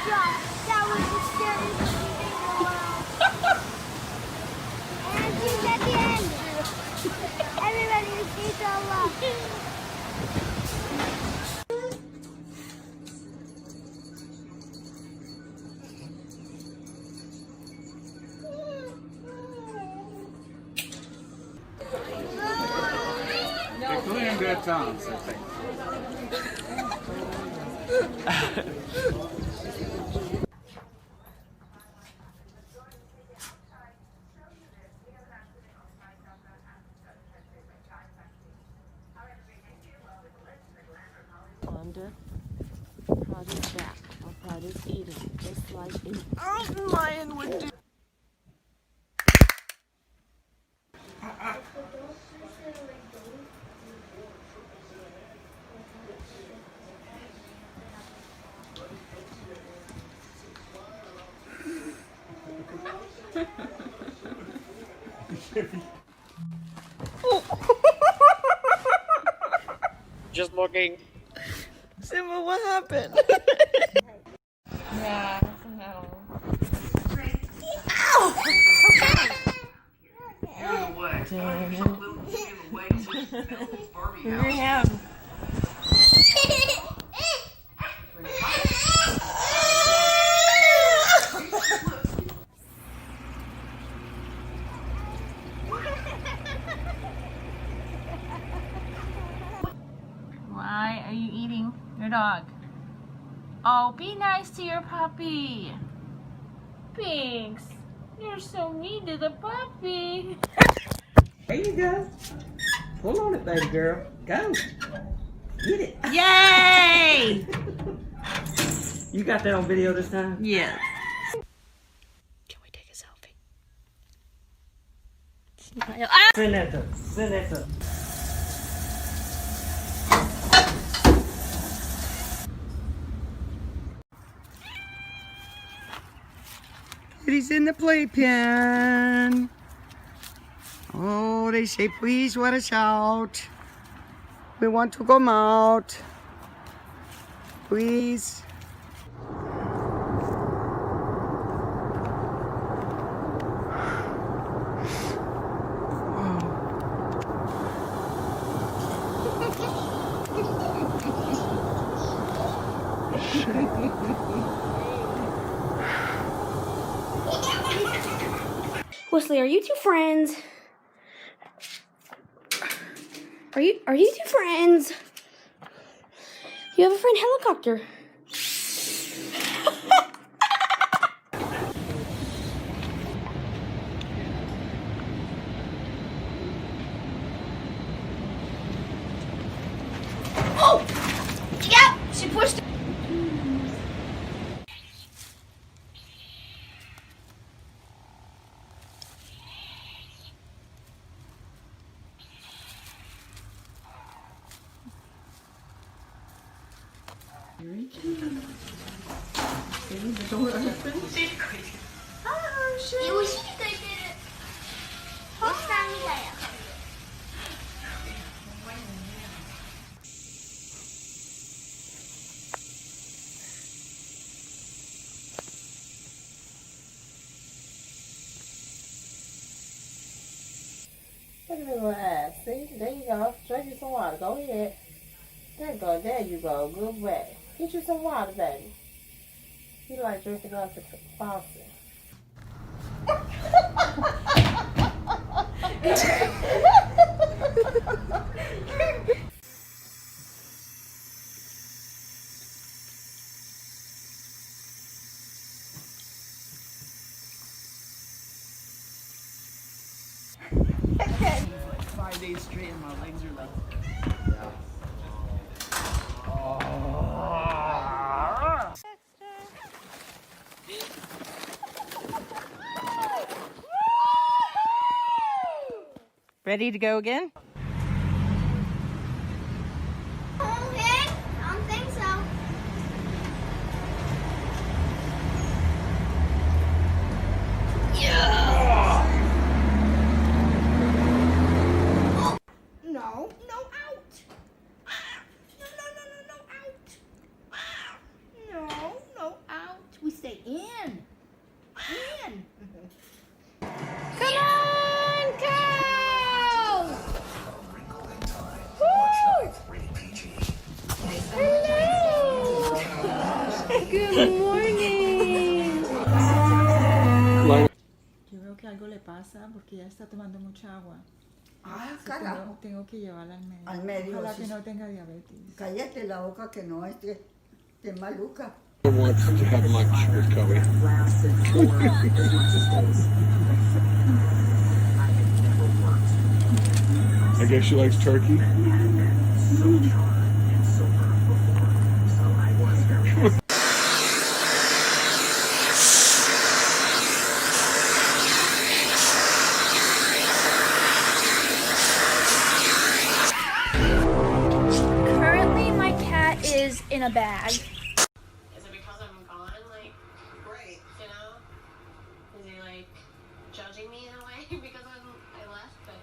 job. That was the scariest thing in the world. And she's at the end. Everybody needs to love. They're clearing their tongues, I think. Wanda, Prada's back, while Prada's eating, just like a lion would do. Just looking. Simba, what happened? Yeah, no. Your hand. Why are you eating your dog? Oh, be nice to your puppy. Thanks. You're so mean to the puppy. There you go. Pull on it, baby girl. Go. Get it. Yay! You got that on video this time? Yes. Can we take a selfie? Smile. Ah! Send that to. Send that to. He's in the playpen. Oh, they say, please let us out. We want to come out. Please. Wesley, are you two friends? Are you two friends? You have a friend helicopter. Oh! Yep, she pushed it. Look at his little ass. See? There you go. Drink you some water. Go ahead. There you go. There you go. Good way. Get you some water, baby. You like drinking off the faucet. Like 5 days straight and my legs are like. Ready to go again? Okay, I don't think so. No, out. No, out. No, out. Good morning. Yo veo que algo le pasa porque ella está tomando mucha agua. Ah, Sí, carajo. tengo que llevarla al médico. Al médico, Ojalá sí. que no tenga diabetes. Cállate la boca que no, que maluca. Wants to have lunch with Chloe. I guess she likes turkey. Currently, my cat is in a bag. Is it because I'm gone? Like, right, you know? Is he like judging me in a way because I left? But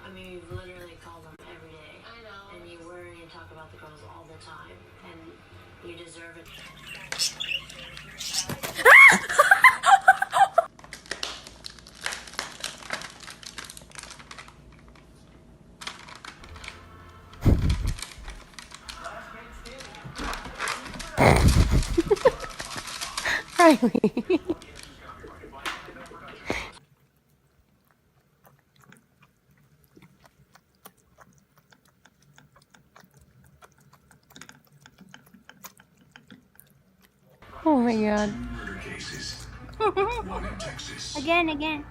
I mean, you literally call them every day. I know. And you worry and talk about the girls all the time. And you deserve it. Riley. Oh my god. Again.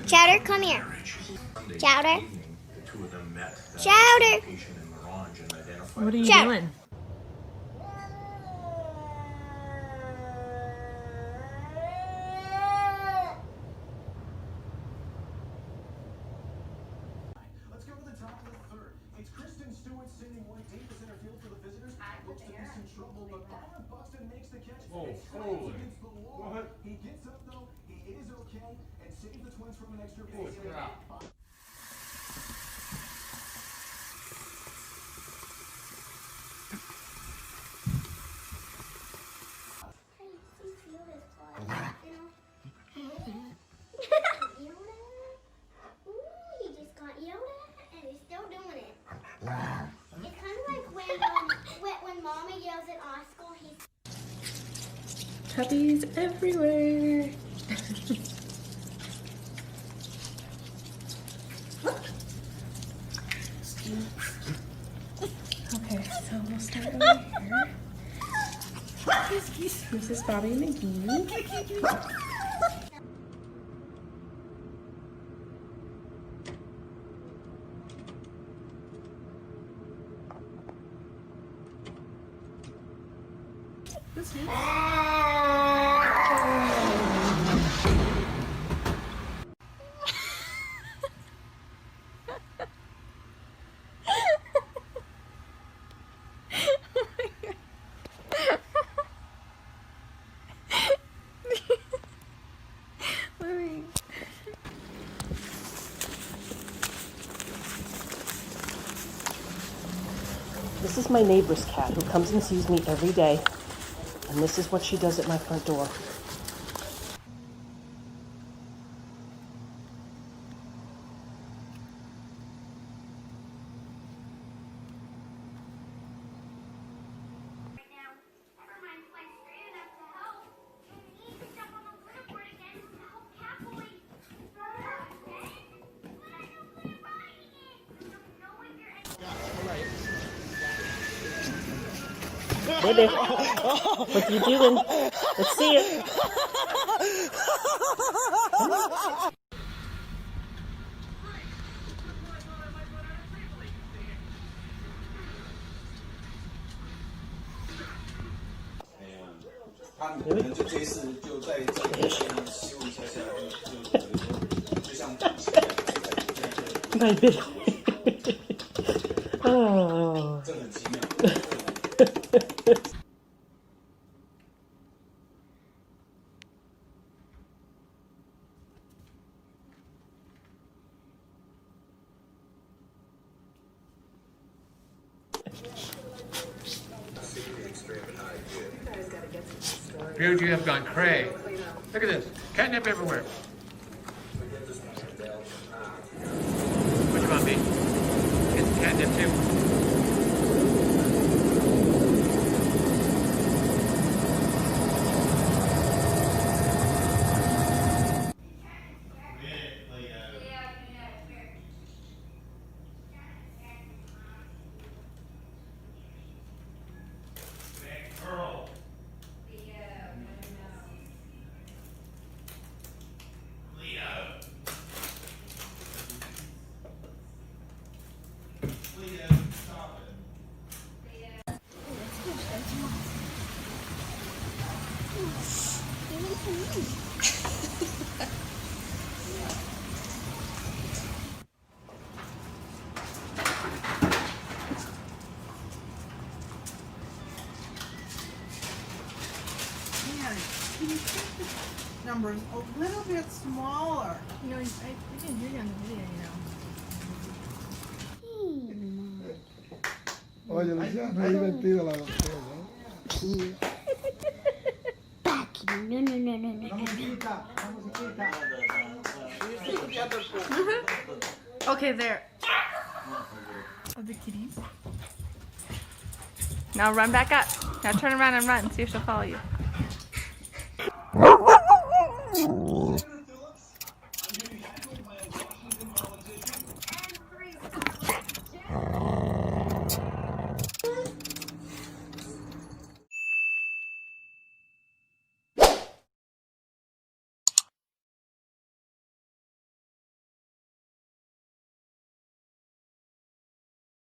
Chowder, come here. Chowder. Chowder. What are you Chowder. doing? Let's go to the top of the third. It's Kristen Stewart sending one deep to center field for the visitors. Looks to be some trouble, but Byron Buxton makes the catch. It's holy. against the wall. What? He gets up though. He is okay and saves the Twins from an extra base. He just got Yoda and he's still doing it. It's kind of like when Mama yells at Oscar, he's Puppies everywhere. Okay, so we'll start over here. This is Bobby McGee. This is my neighbor's cat who comes and sees me every day. And this is what she does at my front door. Baby, what you doing? Let's see it. My baby. Oh. Appears you have gone cray. Look at this. Catnip everywhere. What do you want me? Get catnip too? Numbers a little bit smaller. No, I didn't hear you on the video, Oye, Luciano, es divertida la doctora, ¿no? No, no, no, no, no. Okay, there. Of the kitties. Now run back up. Now turn around and run. See if she'll follow you.